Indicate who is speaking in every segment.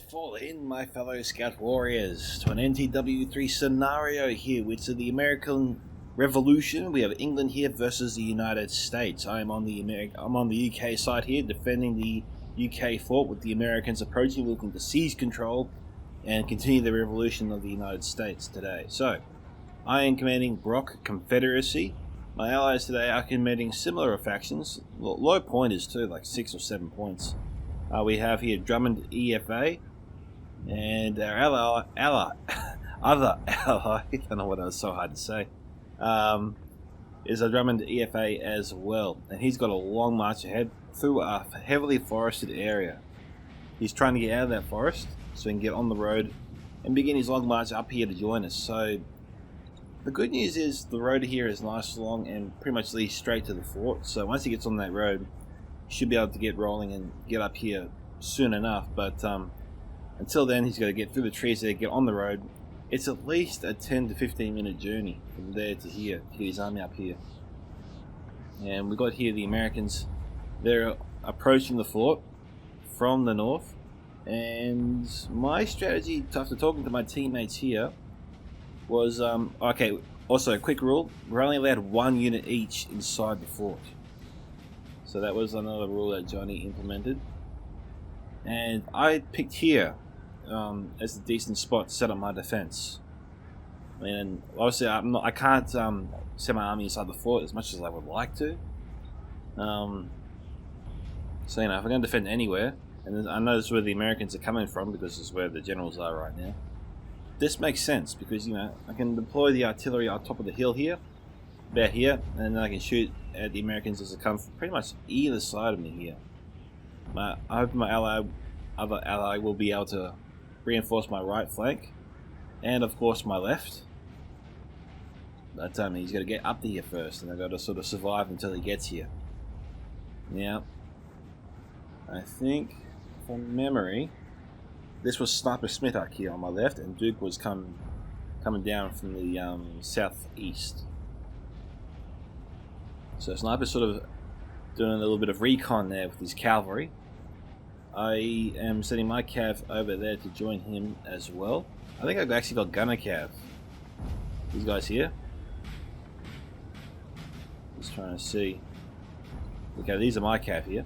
Speaker 1: fall in, my fellow scout warriors, to an NTW3 scenario here, which is the American Revolution. We have England here versus the United States. I'm on the UK side here, defending the UK fort, with the Americans approaching, looking to seize control and continue the revolution of the United States today. So, I am commanding Brock Confederacy. My allies today are commanding similar factions, low pointers too, like 6 or 7 points. We have here Drummond EFA, and our other ally, I don't know what that was so hard to say, is a Drummond EFA as well. And he's got a long march ahead through a heavily forested area. He's trying to get out of that forest so he can get on the road and begin his long march up here to join us. So the good news is the road here is nice, long, and pretty much leads straight to the fort. So once he gets on that road, should be able to get rolling and get up here soon enough. But until then, he's got to get through the trees there, get on the road. It's at least a 10 to 15 minute journey from there to here to get his army up here. And we got here the Americans. They're approaching the fort from the north. And my strategy, after talking to my teammates here, was okay. Also, a quick rule: we're only allowed 1 unit each inside the fort. So that was another rule that Johnny implemented, and I picked here as a decent spot to set up my defense. I mean, obviously, I can't set my army inside the fort as much as I would like to. So if I'm going to defend anywhere, and I know this is where the Americans are coming from because this is where the generals are right now. This makes sense because I can deploy the artillery on top of the hill here, about here, and then I can shoot at the Americans as they come from pretty much either side of me here. I hope my other ally will be able to reinforce my right flank, and of course my left. But he's got to get up to here first, and I've got to sort of survive until he gets here. Now, I think, from memory, this was Sniper Smithak here on my left, and Duke was coming down from the southeast. So Sniper's sort of doing a little bit of recon there with his cavalry. I am sending my cav over there to join him as well. I think I've actually got gunner cav. These guys here. Just trying to see. Okay, these are my cav here.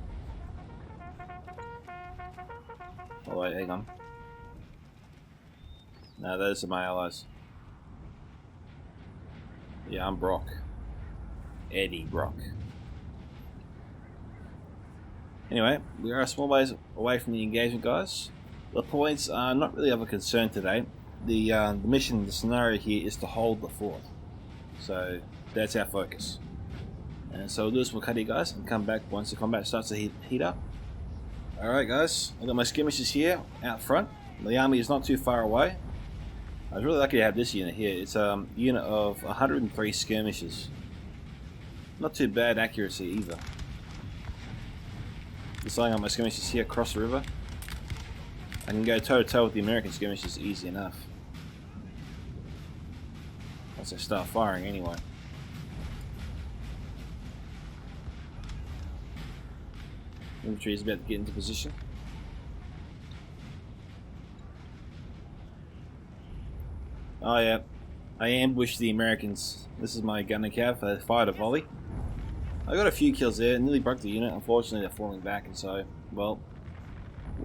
Speaker 1: Oh wait, hang on. No, those are my allies. Yeah, I'm Brock. Eddie Brock. Anyway, we are a small ways away from the engagement, guys. The points are not really of a concern today. The mission, the scenario here is to hold the fort. So that's our focus. And so we'll do this, we'll cut you guys and come back once the combat starts to heat up. Alright guys, I've got my skirmishers here out front. The army is not too far away. I was really lucky to have this unit here. It's a unit of 103 skirmishers. Not too bad accuracy either. Just laying on my skirmishers here across the river. I can go toe to toe with the American skirmishers easy enough. Once I start firing anyway. Infantry is about to get into position. Oh yeah, I ambushed the Americans. This is my gunner cav. They fired a volley. I got a few kills there, nearly broke the unit. Unfortunately, they're falling back, and so, well,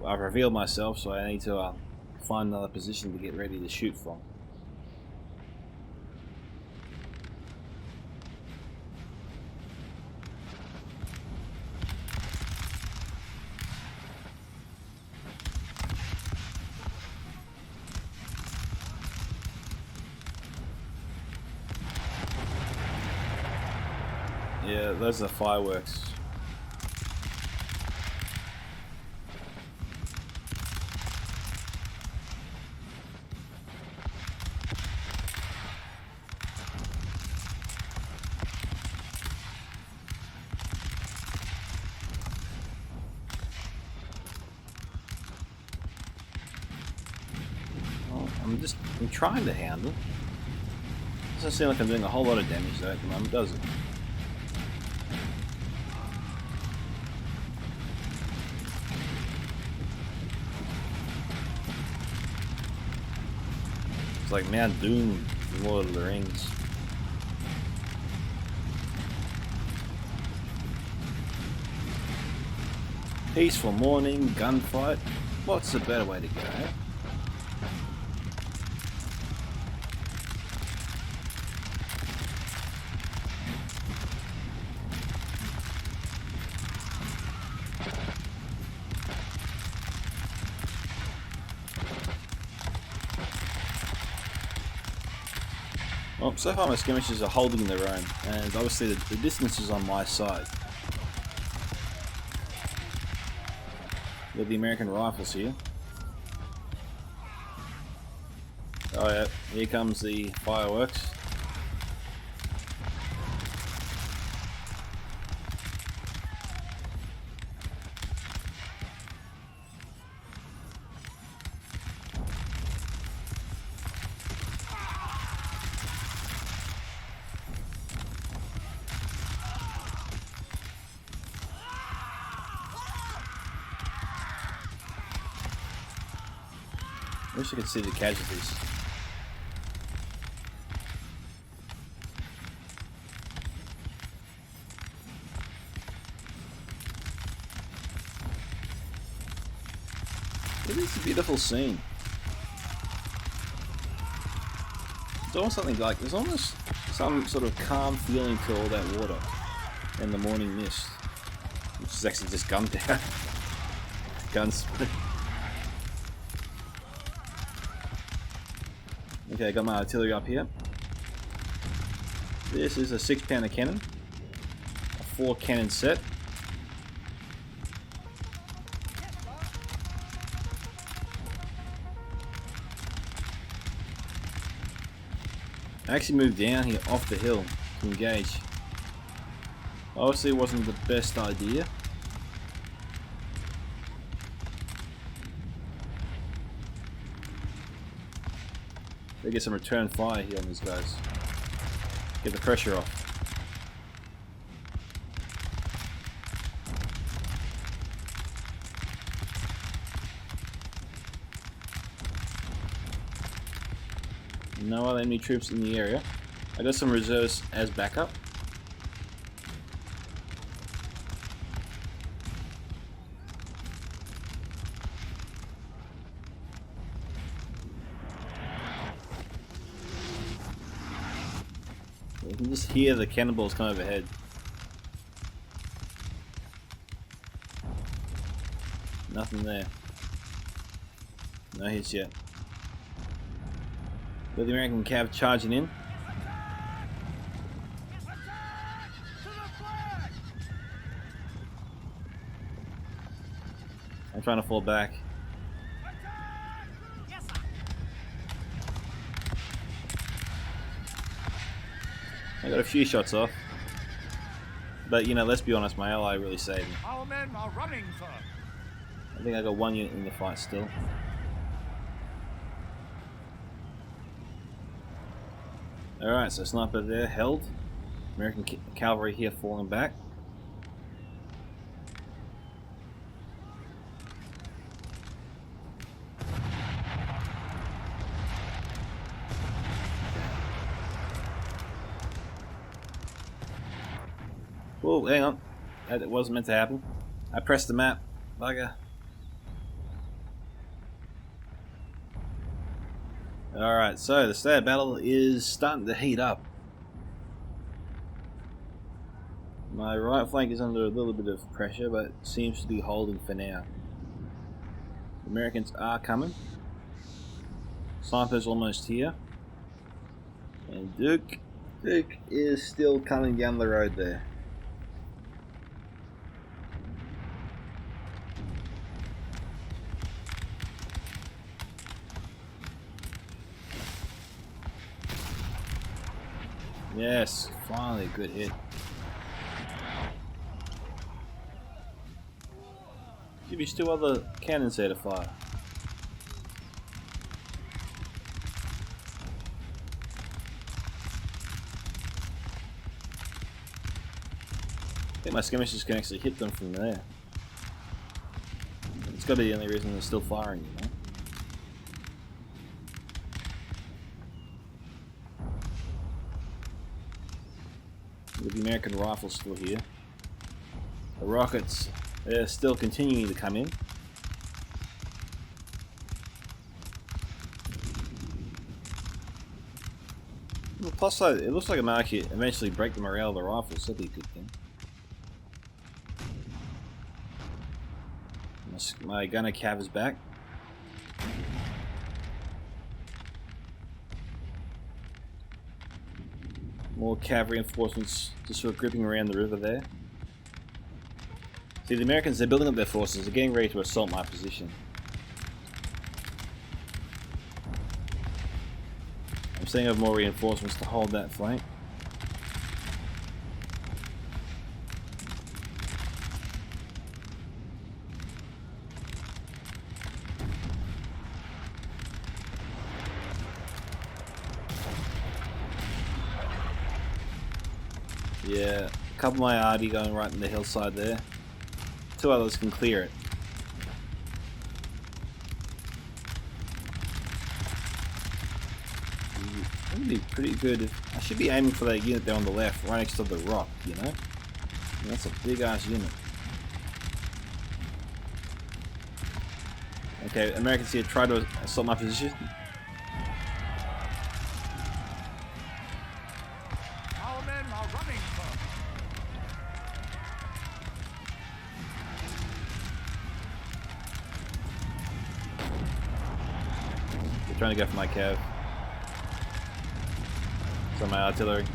Speaker 1: I've revealed myself, so I need to find another position to get ready to shoot from. Yeah, those are fireworks. Well, I'm trying to handle. Doesn't seem like I'm doing a whole lot of damage though at the moment, does it? It's like Mount Doom in Lord of the Rings. Peaceful morning, gunfight. What's a better way to go? Well, so far my skirmishers are holding their own, and obviously the distance is on my side. With the American rifles here. Oh yeah, here comes the fireworks. I wish I could see the casualties. It is a beautiful scene. It's almost something like, there's almost some sort of calm feeling to all that water and the morning mist, which is actually just gunpowder. Guns. Okay, I got my artillery up here. This is a 6-pounder cannon, a 4-cannon set. I actually moved down here off the hill to engage. Obviously it wasn't the best idea. They get some return fire here on these guys. Get the pressure off. No other enemy troops in the area. I got some reserves as backup. You can just hear the cannonballs come overhead. Nothing there. No hits yet. Got the American cav charging in. I'm trying to fall back. I got a few shots off, but you know, let's be honest, my ally really saved me.
Speaker 2: Our men are running, sir.
Speaker 1: I think I got 1 unit in the fight still. Alright, so sniper there held. American cavalry here falling back. Oh, hang on. That wasn't meant to happen. I pressed the map. Bugger. Alright, so the state of battle is starting to heat up. My right flank is under a little bit of pressure, but seems to be holding for now. The Americans are coming. Sniper's almost here. And Duke is still coming down the road there. Yes, finally a good hit. Should be still other cannons there to fire. I think my skirmishers can actually hit them from there. It's got to be the only reason they're still firing, you know? The American rifle's still here. The rockets, they're still continuing to come in. Well, plus side, it looks like I might eventually break the morale of the rifles. That'd be a good thing. My gunner cav is back. More cav reinforcements just sort of gripping around the river there. See, the Americans, they're building up their forces. They're getting ready to assault my position. I'm setting up more reinforcements to hold that flank. Yeah, a couple of my RD going right in the hillside there. 2 others can clear it. That would be pretty good. I should be aiming for that unit there on the left, right next to the rock, you know? And that's a big ass unit. Okay, Americans here try to assault my position. Trying to go for my cav. So my artillery.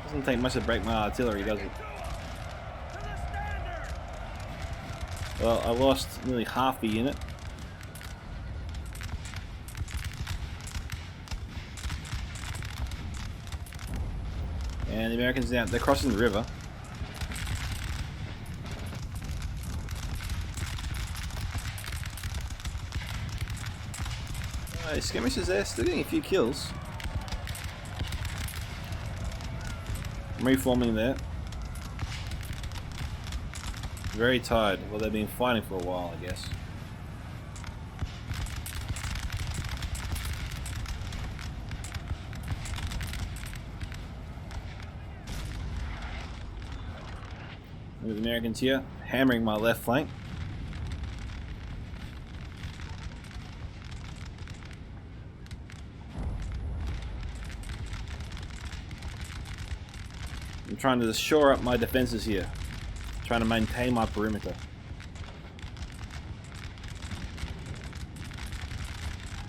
Speaker 1: Doesn't take much to break my artillery, does it? Well, I lost nearly half the unit. And the Americans now, they're crossing the river. Skirmishers there, still getting a few kills. I'm reforming there. Very tired. Well, they've been fighting for a while, I guess. The Americans here, hammering my left flank. I'm trying to shore up my defenses here, trying to maintain my perimeter.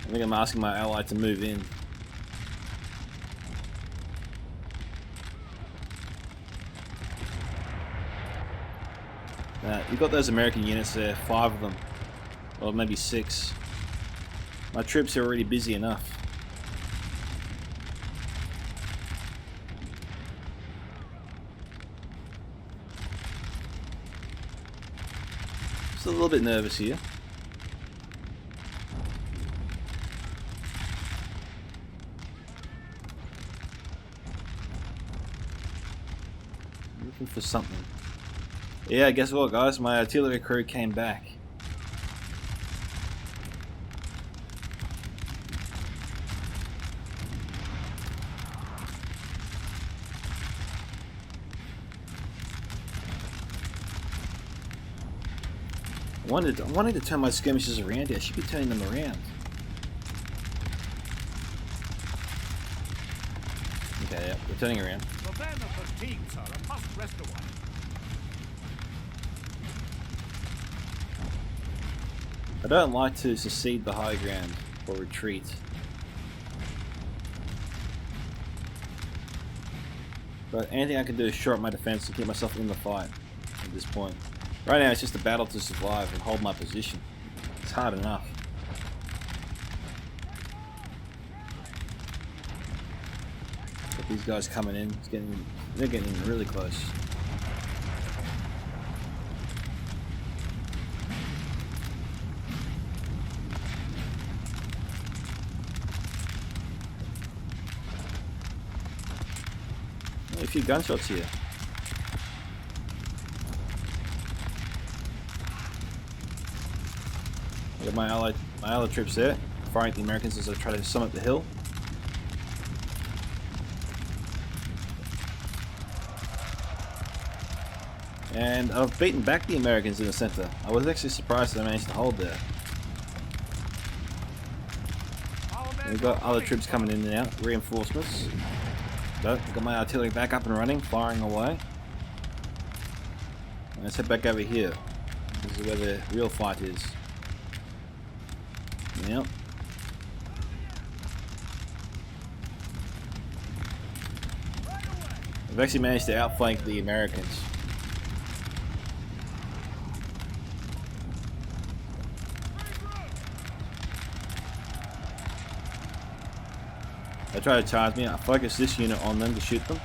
Speaker 1: I think I'm asking my ally to move in. You've got those American units there, 5 of them, or maybe 6. My troops are already busy enough. Just a little bit nervous here. Looking for something. Yeah, guess what, guys? My artillery crew came back. I wanted to turn my skirmishers around here. I should be turning them around. Okay, yeah, they're turning around. I don't like to secede the high ground or retreat. But anything I can do is shore up my defense and keep myself in the fight at this point. Right now it's just a battle to survive and hold my position. It's hard enough. But these guys coming in, they're getting in really close. A few gunshots here. my allied troops there, firing at the Americans as I try to summit the hill. And I've beaten back the Americans in the center. I was actually surprised that I managed to hold there. And we've got other troops coming in now, reinforcements. But got my artillery back up and running, firing away. Let's head back over here. This is where the real fight is. Yep. I've actually managed to outflank the Americans. They try to charge me. I focus this unit on them to shoot them.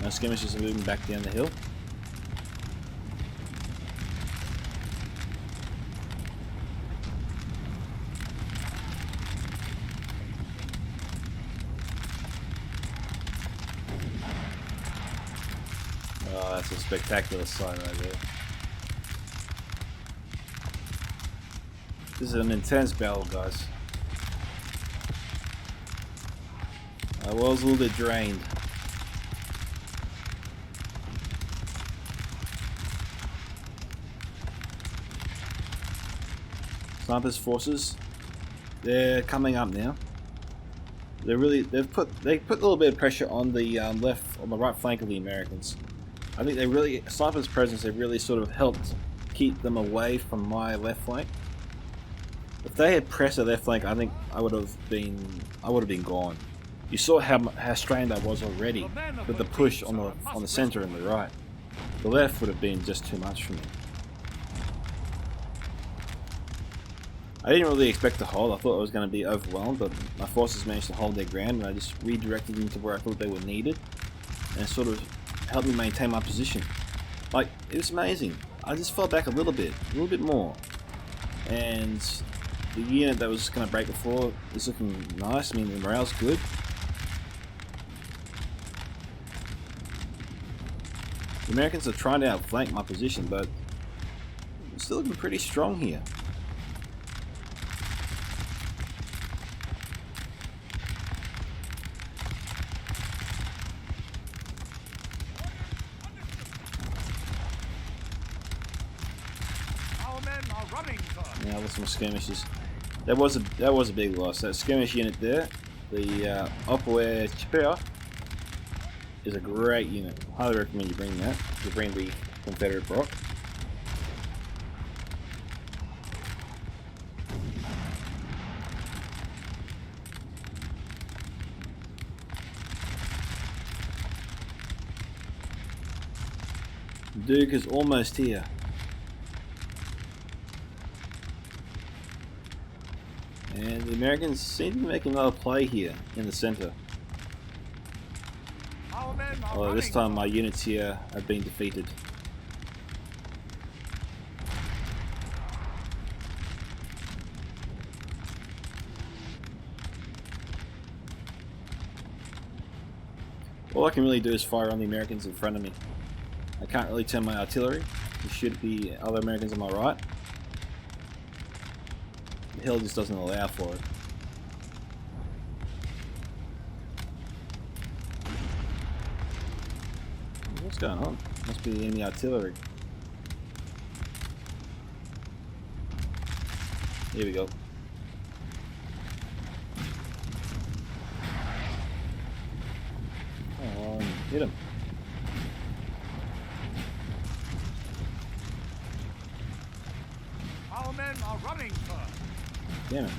Speaker 1: My skirmishers are moving back down the hill. Oh, that's a spectacular sight right there. This is an intense battle, guys. I was a little bit drained. Snipers forces, they're coming up now. They put a little bit of pressure on the right flank of the Americans. I think snipers' presence, they really sort of helped keep them away from my left flank. If they had pressed their left flank, I think I would have been gone. You saw how strained I was already with the push on the center and the right. The left would have been just too much for me. I didn't really expect to hold. I thought I was going to be overwhelmed, but my forces managed to hold their ground, and I just redirected them to where I thought they were needed, and it sort of helped me maintain my position. Like, it was amazing. I just fell back a little bit more, and the unit that was going to break before is looking nice. I mean, the morale's good. The Americans are trying to outflank my position, but it's still looking pretty strong here. Now with some skirmishes, that was a big loss. That skirmish unit there, the Upper Chippewa, is a great unit. Highly recommend you bring that. You bring the Confederate Brock. Duke is almost here. And the Americans seem to be making another play here in the center. Although this time my units here have been defeated. All I can really do is fire on the Americans in front of me. I can't really turn my artillery to shoot at the other Americans on my right. The hill just doesn't allow for it. What's going on? Must be the enemy artillery. Here we go. Oh, hit him.
Speaker 2: Our men are running, sir.
Speaker 1: Damn it.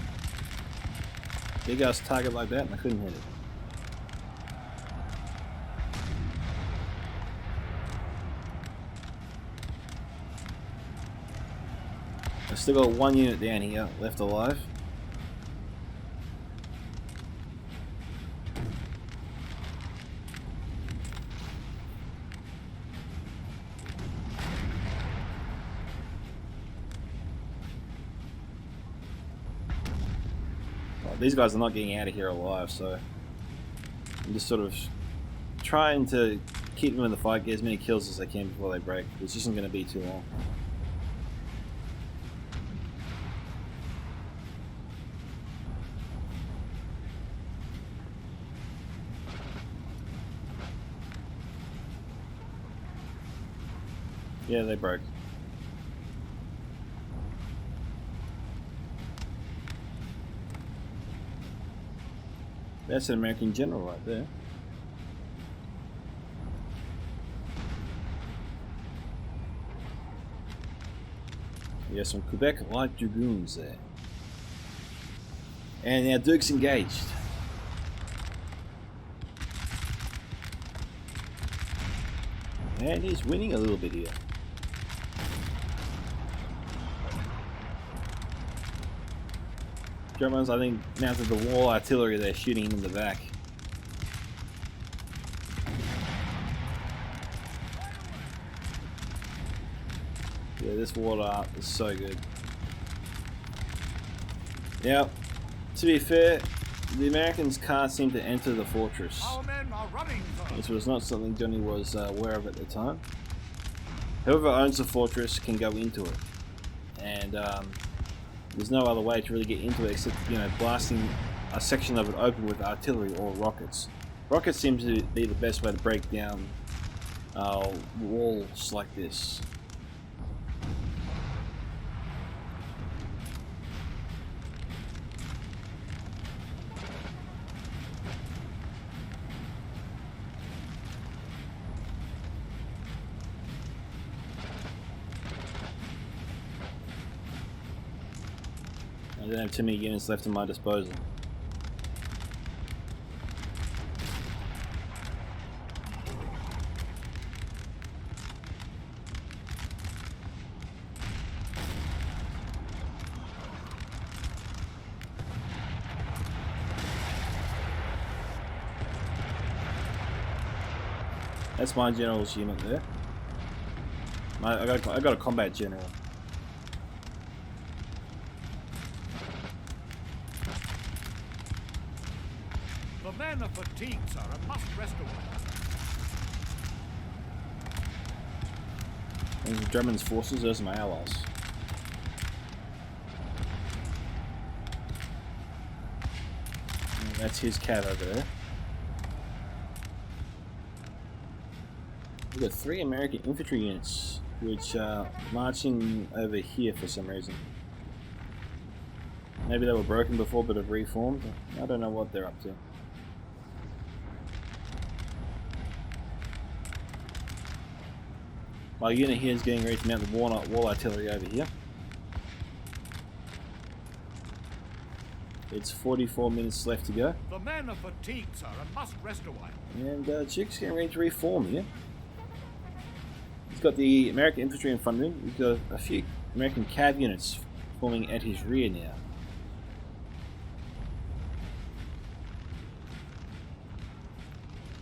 Speaker 1: Big ass target like that and I couldn't hit it. I've still got one unit down here left alive. These guys are not getting out of here alive, so I'm just sort of trying to keep them in the fight, get as many kills as I can before they break. This isn't going to be too long. Yeah, they broke. That's an American general right there. Yeah, some Quebec light dragoons there. And now Duke's engaged. And he's winning a little bit here. Germans, I think, mounted the wall artillery. They're shooting in the back. Yeah, this water art is so good. Now, to be fair, the Americans can't seem to enter the fortress.
Speaker 2: Our men are running.
Speaker 1: This was not something Johnny was aware of at the time. Whoever owns the fortress can go into it, and there's no other way to really get into it except, you know, blasting a section of it open with artillery or rockets. Rockets seem to be the best way to break down walls like this. I don't have too many units left at my disposal. That's my general's unit there. I got a combat general.
Speaker 2: The men are fatigued, sir, and must rest awhile.
Speaker 1: Those are German's forces, those are my allies. And that's his cat over there. We've got 3 American infantry units which are marching over here for some reason. Maybe they were broken before but have reformed. I don't know what they're up to. My unit here is getting ready to mount the wall artillery over here. It's 44 minutes left to go.
Speaker 2: The men are fatigued, sir, and must rest awhile.
Speaker 1: And Duke's getting ready to reform here. He's got the American infantry in front of him. He's got a few American cav units forming at his rear now.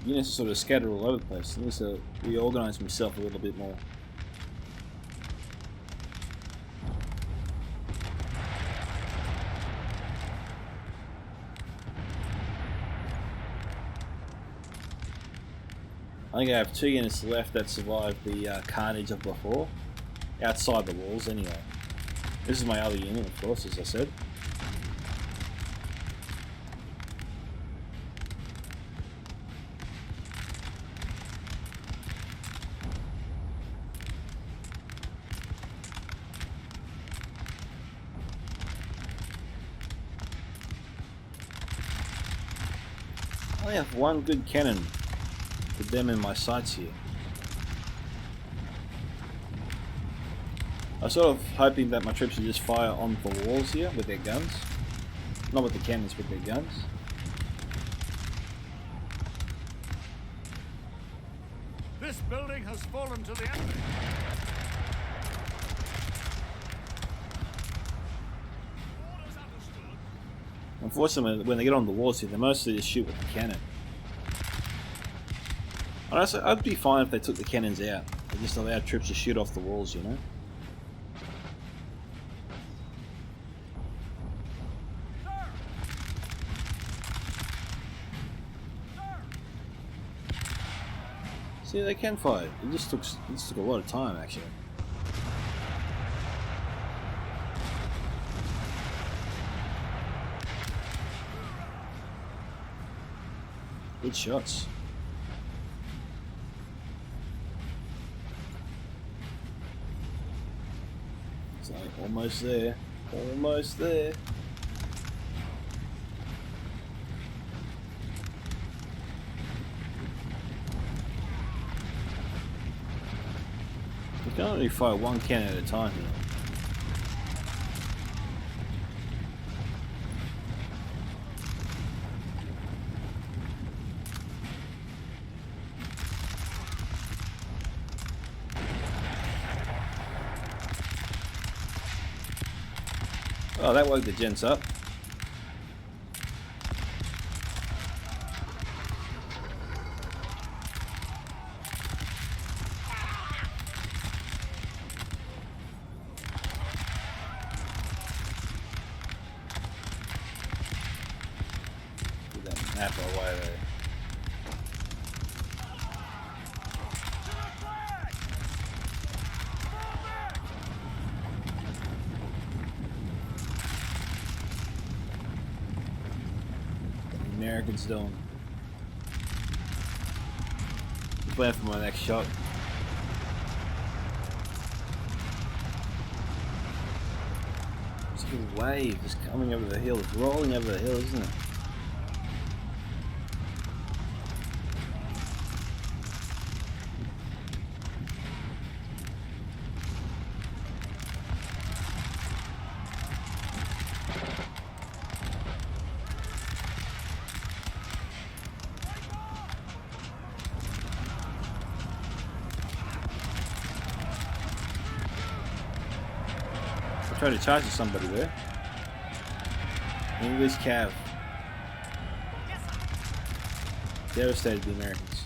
Speaker 1: Units are sort of scattered all over the place. He needs to reorganize himself a little bit more. I think I have 2 units left that survived the carnage of before. Outside the walls, anyway. This is my other unit, of course, as I said. I only have 1 good cannon to them in my sights here. I was sort of hoping that my troops would just fire on the walls here with their guns. Not with the cannons, with their guns.
Speaker 2: This building has fallen to the enemy. Orders understood.
Speaker 1: Unfortunately, when they get on the walls here, they mostly just shoot with the cannon. Honestly, I'd be fine if they took the cannons out. They just allowed troops to shoot off the walls, you know? See, they can fight. It just took a lot of time, actually. Good shots. It's like almost there. Almost there. You can only fire one cannon at a time here. Oh, that woke the gents up. Get that map away there. Americans doing. Just waiting for my next shot. It's a wave just coming over the hill. It's rolling over the hill, isn't it? Try to charge somebody there. English Cav. Devastated the Americans.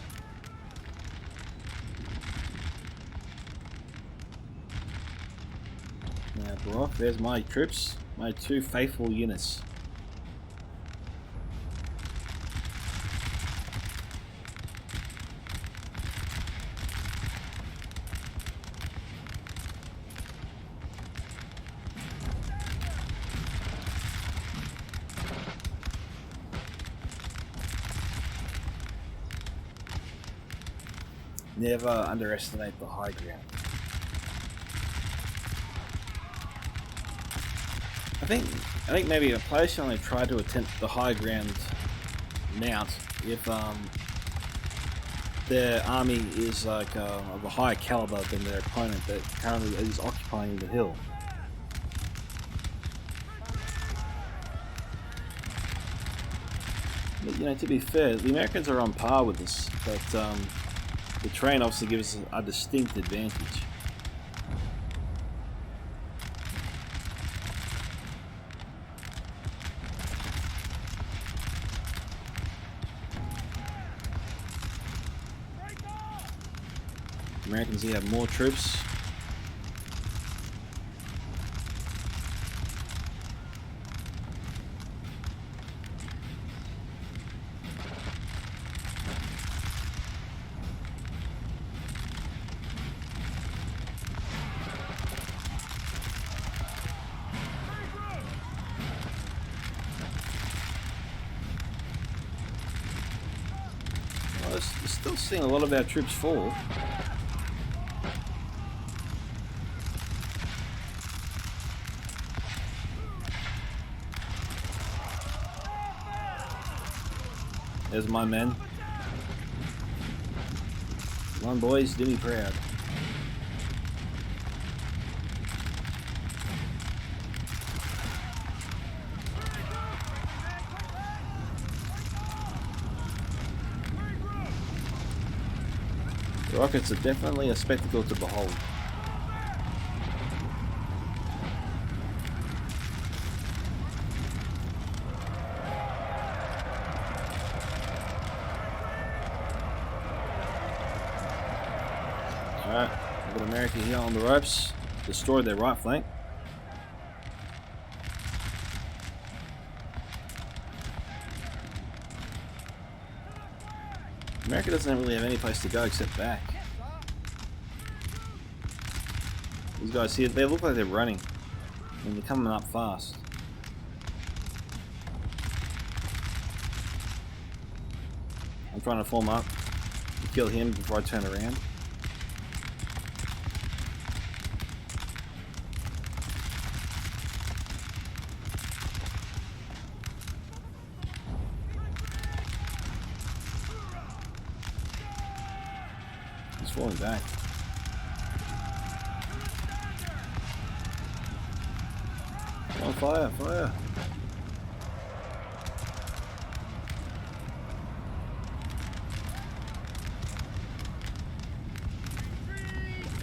Speaker 1: Now, Brock, there's my troops. My 2 faithful units. Never underestimate the high ground. I think maybe a player should only try to attempt the high ground mount if their army is like of a higher caliber than their opponent that currently is occupying the hill. But, you know, to be fair, the Americans are on par with us, but the terrain obviously gives us a distinct advantage. Americans here have more troops. Still seeing a lot of our troops fall. There's my men. Come on, boys, do me proud. The rockets are definitely a spectacle to behold. Alright, we've got America here on the ropes. Destroyed their right flank. America doesn't really have any place to go except back. These guys here, they look like they're running. And they're coming up fast. I'm trying to form up and kill him before I turn around. He's falling back. Oh, fire, fire.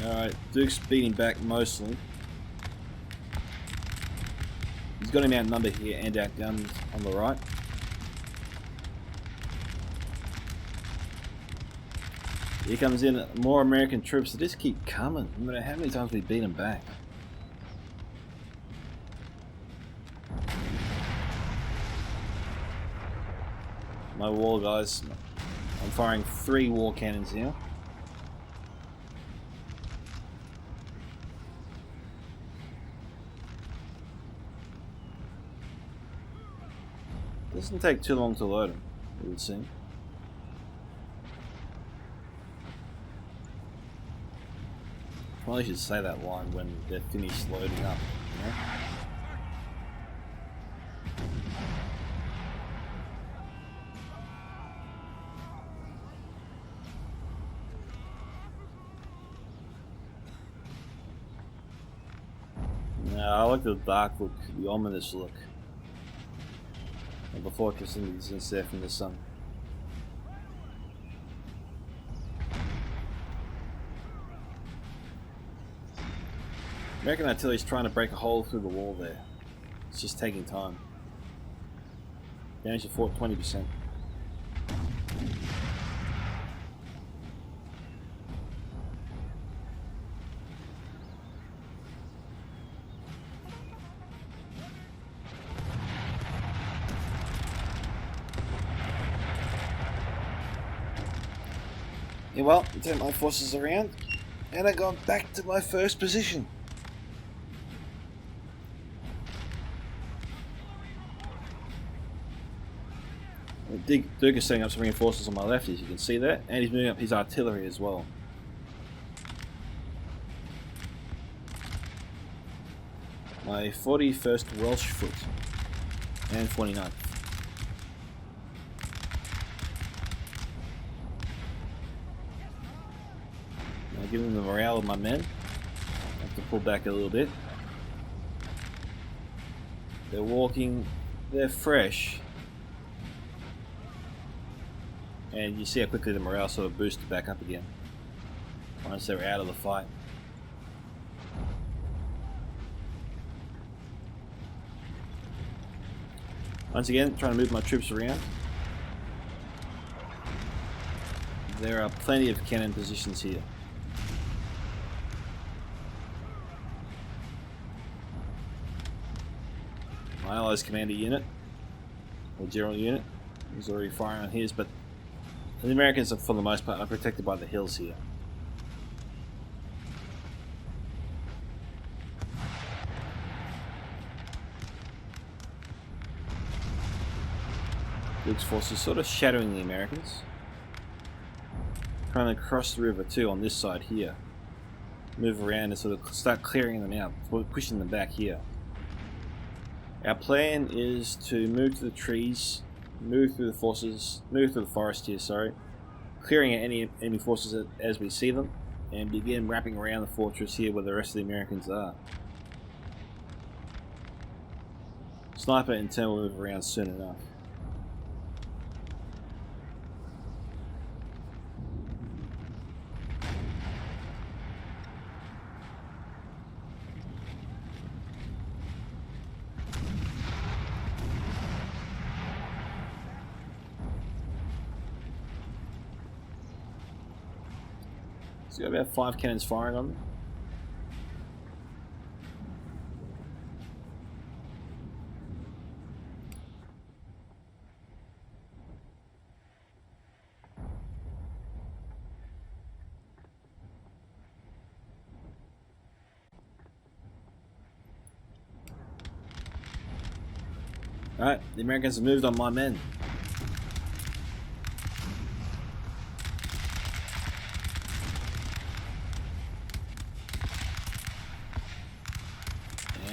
Speaker 1: Alright, Duke's beating back mostly. He's got him outnumbered here and outgunned on the right. Here comes in more American troops. They just keep coming, no matter how many times we beat them back. My wall guys, I'm firing 3 war cannons here. Doesn't take too long to load them, it would seem. Probably should say that line when they're finished loading up, you know? No, I like the dark look, the ominous look of the fortress in the distance there from the sun. American artillery is trying to break a hole through the wall there. It's just taking time. Damage to fort 20%. Yeah, well, I turn my forces around and I go back to my first position. Duke is setting up some reinforcements on my left, as you can see that, and he's moving up his artillery as well. My 41st Welsh foot and 49th. Now giving the morale of my men. I have to pull back a little bit. They're walking, they're fresh. And you see how quickly the morale sort of boosted back up again once they're out of the fight. Once again, trying to move my troops around. There are plenty of cannon positions here. My allies commander unit, or general unit, is already firing on his, but the Americans, for the most part, are protected by the hills here. Duke's forces sort of shadowing the Americans. Trying to cross the river too on this side here. Move around and sort of start clearing them out, pushing them back here. Our plan is to move to the trees, move through the forest here, sorry, clearing out any enemy forces as we see them, and begin wrapping around the fortress here where the rest of the Americans are. Sniper and 10 will move around soon enough. So got about 5 cannons firing on them. Alright, the Americans have moved on my men.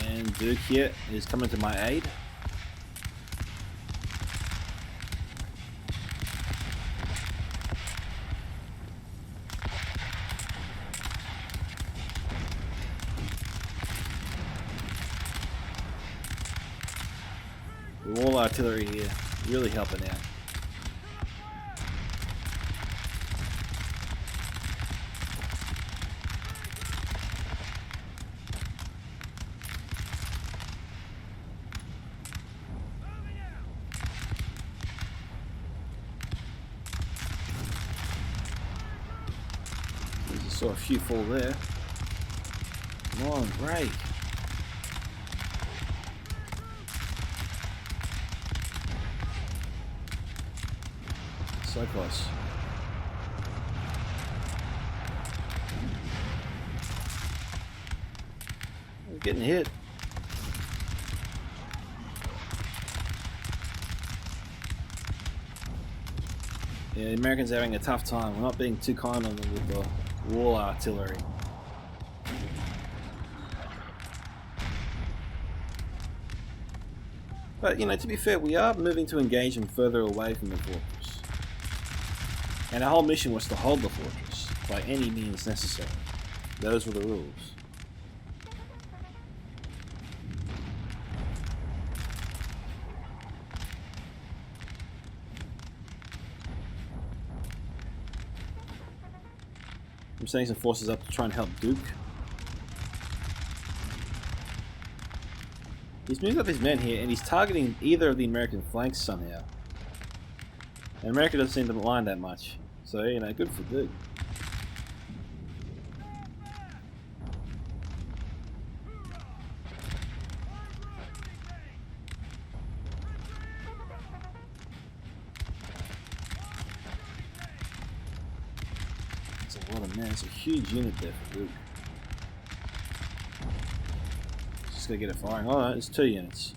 Speaker 1: And Duke here is coming to my aid. All artillery here, really helping out. Just saw a few fall there. Come on, break. So close. We're getting hit. Yeah, the Americans are having a tough time. We're not being too kind on them with the wall artillery. But, you know, to be fair, we are moving to engage them further away from the fortress. And our whole mission was to hold the fortress by any means necessary. Those were the rules. I'm sending some forces up to try and help Duke. He's moved up his men here and he's targeting either of the American flanks somehow. And America doesn't seem to mind that much. So, you know, good for Duke. That's a lot of men. It's a huge unit there for Duke. Just gotta get it firing. Oh, no, it's 2 units.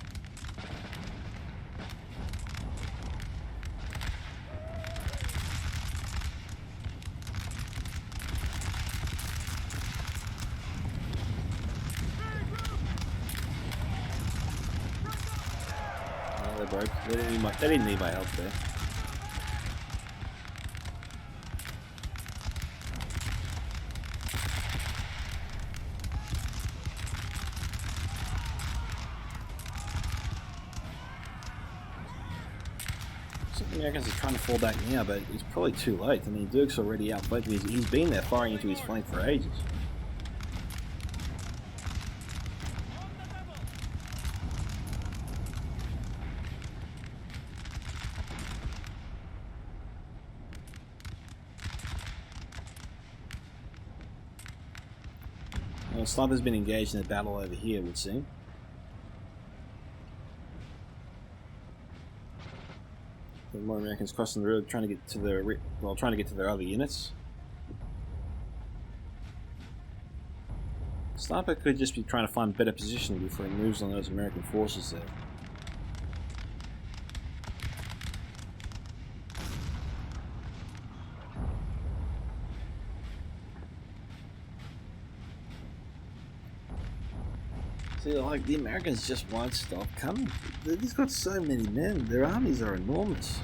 Speaker 1: Broke. They didn't need my help there. Some Americans are trying to fall back now, but it's probably too late. I mean, Duke's already outflanked. He's been there firing into his flank for ages. Well, Sniper's been engaged in a battle over here, it would seem. The more Americans crossing the road, trying to get to their other units. Sniper could just be trying to find better position before he moves on those American forces there. See, like, the Americans just won't stop coming. They've got so many men. Their armies are enormous.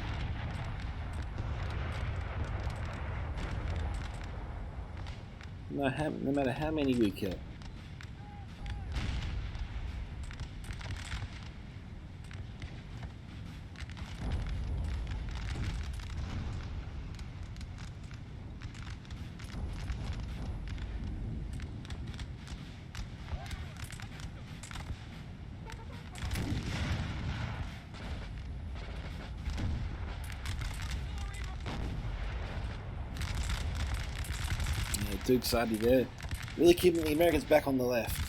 Speaker 1: No matter how many we kill. Duke's side there, really keeping the Americans back on the left.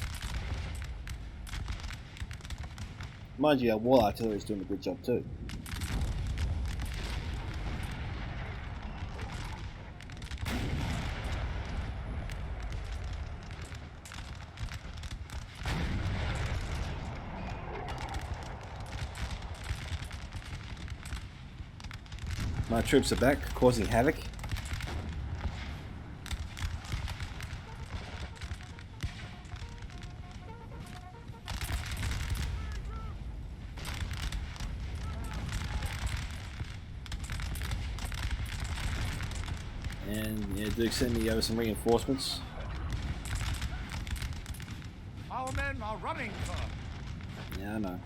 Speaker 1: Mind you, our wall artillery is doing a good job too. My troops are back, causing havoc. And yeah, Duke sent me over some reinforcements.
Speaker 2: Our men are running, sir.
Speaker 1: Yeah, I know.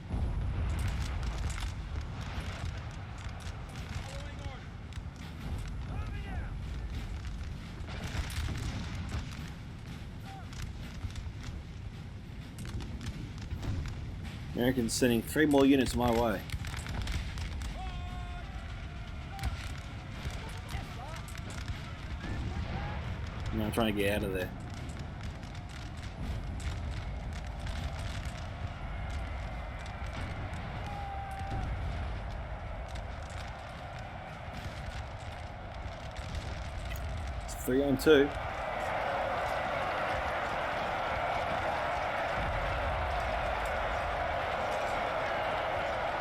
Speaker 1: Americans sending 3 more units my way. I'm trying to get out of there. It's 3-on-2.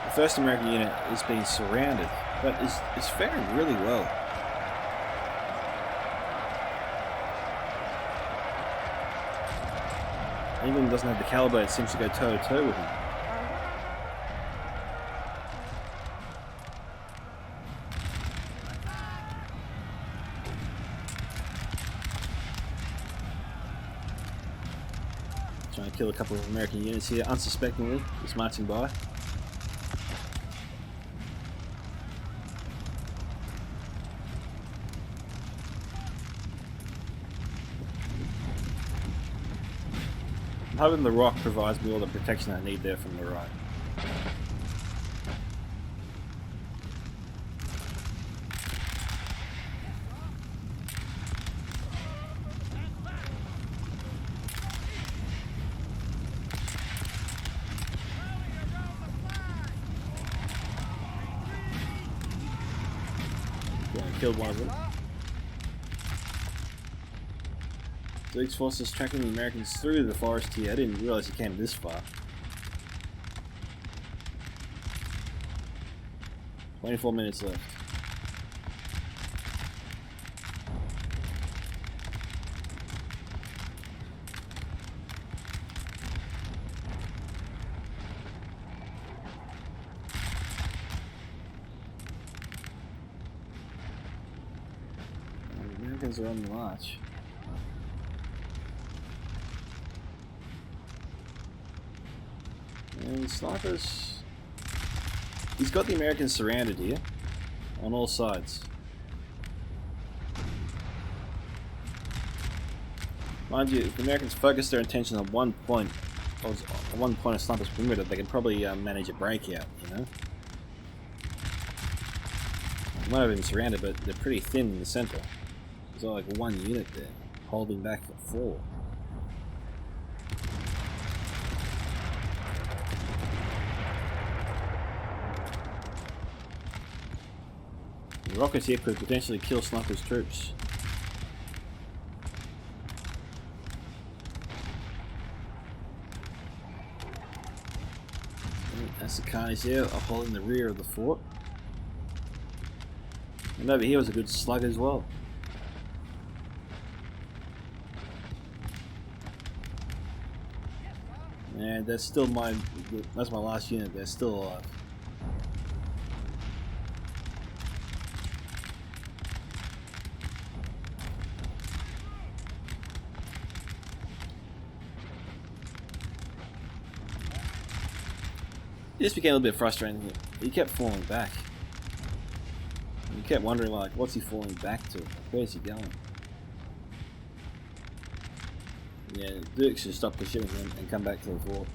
Speaker 1: The first American unit is being surrounded, but is faring really well. England doesn't have the caliber, it seems to go toe-to-toe with him. Trying to kill a couple of American units here, unsuspectingly, just marching by. I'm hoping the rock provides me all the protection I need there from the right. Yeah, I killed one of them. Duke's forces tracking the Americans through the forest here. I didn't realize he came this far. 24 minutes left. The Americans are on the march. And snipers, he's got the Americans surrounded here on all sides. Mind you, if the Americans focus their attention on one point of sniper's perimeter, they can probably manage a breakout, you know. They might have been surrounded, but they're pretty thin in the center. There's only like one unit there, holding back the 4. The rockets here could potentially kill Sniper's troops. And that's the carnage there, upholding the rear of the fort. And over here was a good slug as well. And that's my last unit. They're still alive. It just became a little bit frustrating. He kept falling back. You kept wondering, like, what's he falling back to? Where's he going? Yeah, Duke should stop pursuing him and come back to the fort.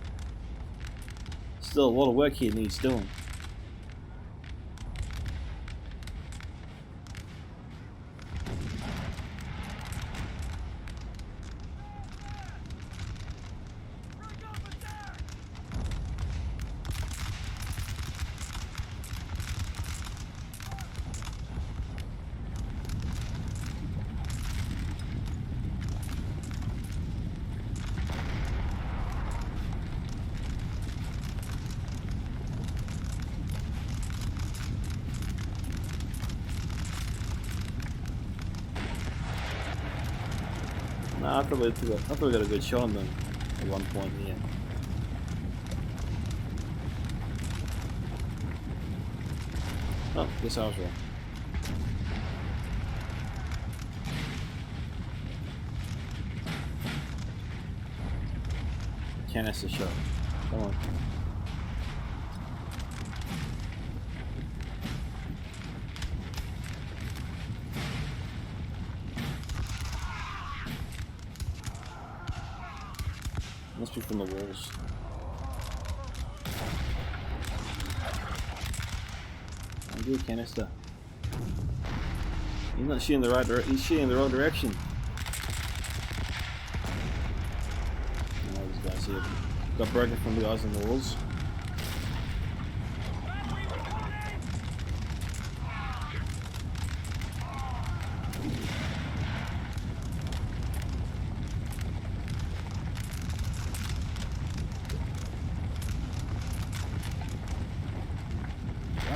Speaker 1: Still a lot of work here needs doing. I thought we got a good shot on them at one point here. Oh, guess I was wrong. Canister shot. Come on. Must be from the walls. I do a canister. He's not shooting the right direction. He's shooting the wrong direction. Oh, these guys here got broken from the eyes on the walls.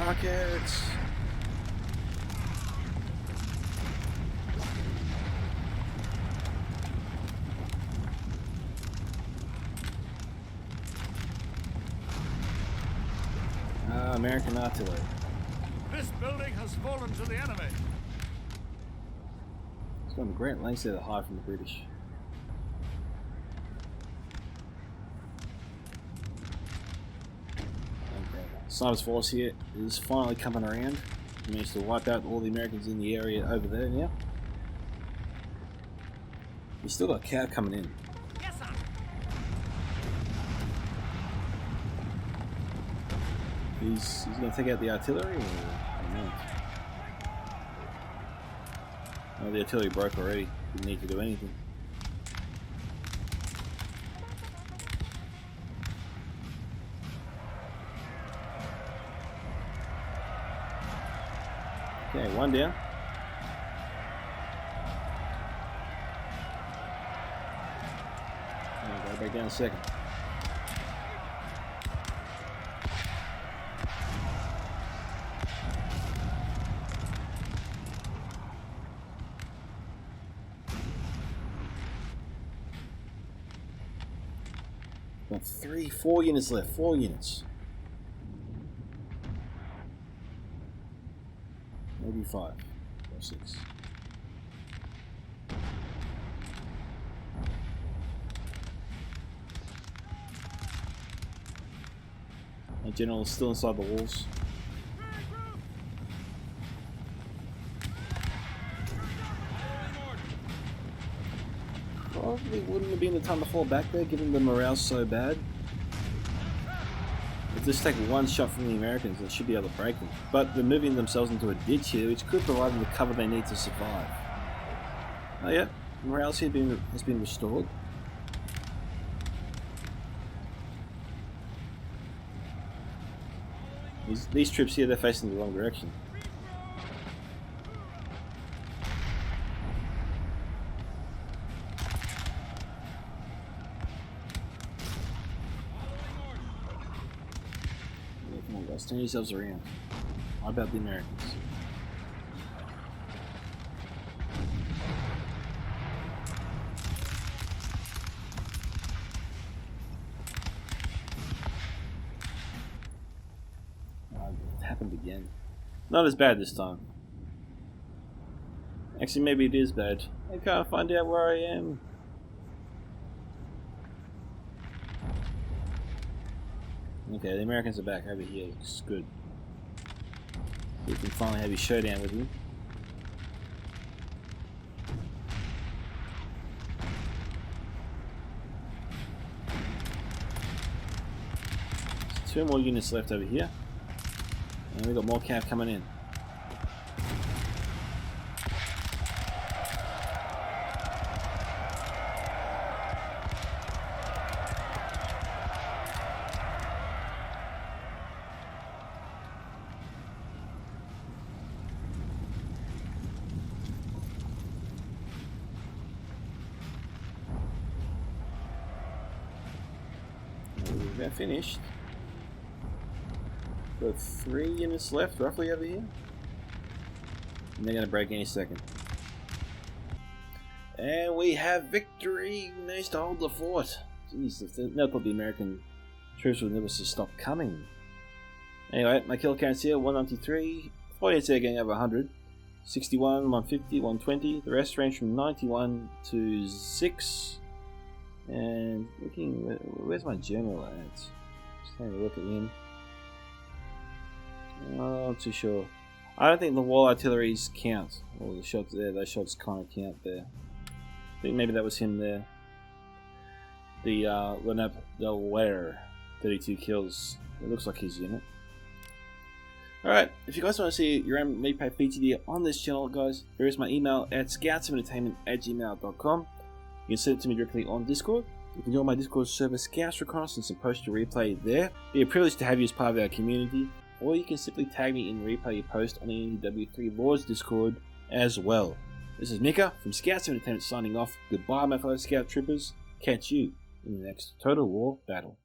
Speaker 1: Rockets! American artillery.
Speaker 2: This building has fallen to the enemy.
Speaker 1: It's going to great lengths there to hide from the British. Okay. Sniper's force here is finally coming around. He managed to wipe out all the Americans in the area over there now. He's still got a cow coming in.
Speaker 2: Yes, sir.
Speaker 1: He's going to take out the artillery, or not? Oh, the artillery broke already. Didn't need to do anything. Okay, one down. Oh, gotta break down a second. Got 4 units left. 4 units. Maybe 5 or 6. My general is still inside the walls. Probably wouldn't have been the time to fall back there, given the morale's so bad. If just take one shot from the Americans, they should be able to break them. But they're moving themselves into a ditch here, which could provide them the cover they need to survive. Oh yeah, morale's here has been restored. These troops here, they're facing the wrong direction. Come on guys, turn yourselves around. How about the Americans? It happened again. Not as bad this time. Actually, maybe it is bad. I can't find out where I am. Okay, the Americans are back over here. Looks good. We can finally have a showdown with them. There's 2 more units left over here. And we've got more cav coming in. We're about finished. Got 3 units left, roughly, over here. And they're going to break any second. And we have victory! We managed to hold the fort. Jeez, never thought the American troops would never stop coming. Anyway, my kill count's here, 193. 48 there getting over 100. 61, 150, 120. The rest range from 91 to 6. And looking, where's my general at? Just having a look at him. Oh, not too sure. I don't think the wall artilleries count. Or the shots there, those shots kind of count there. I think maybe that was him there. The Delaware, 32 kills. It looks like his unit. Alright, if you guys want to see your own replay featured here on this channel, guys, there is my email at scoutsomentertainment@gmail.com. You can send it to me directly on Discord. You can join my Discord server, Scouts Reconnaissance, and post your replay there. It'd be a privilege to have you as part of our community. Or you can simply tag me and replay your post on the NTW3 Lords Discord as well. This is Micka from Scouts Entertainment signing off. Goodbye, my fellow Scout Troopers. Catch you in the next Total War battle.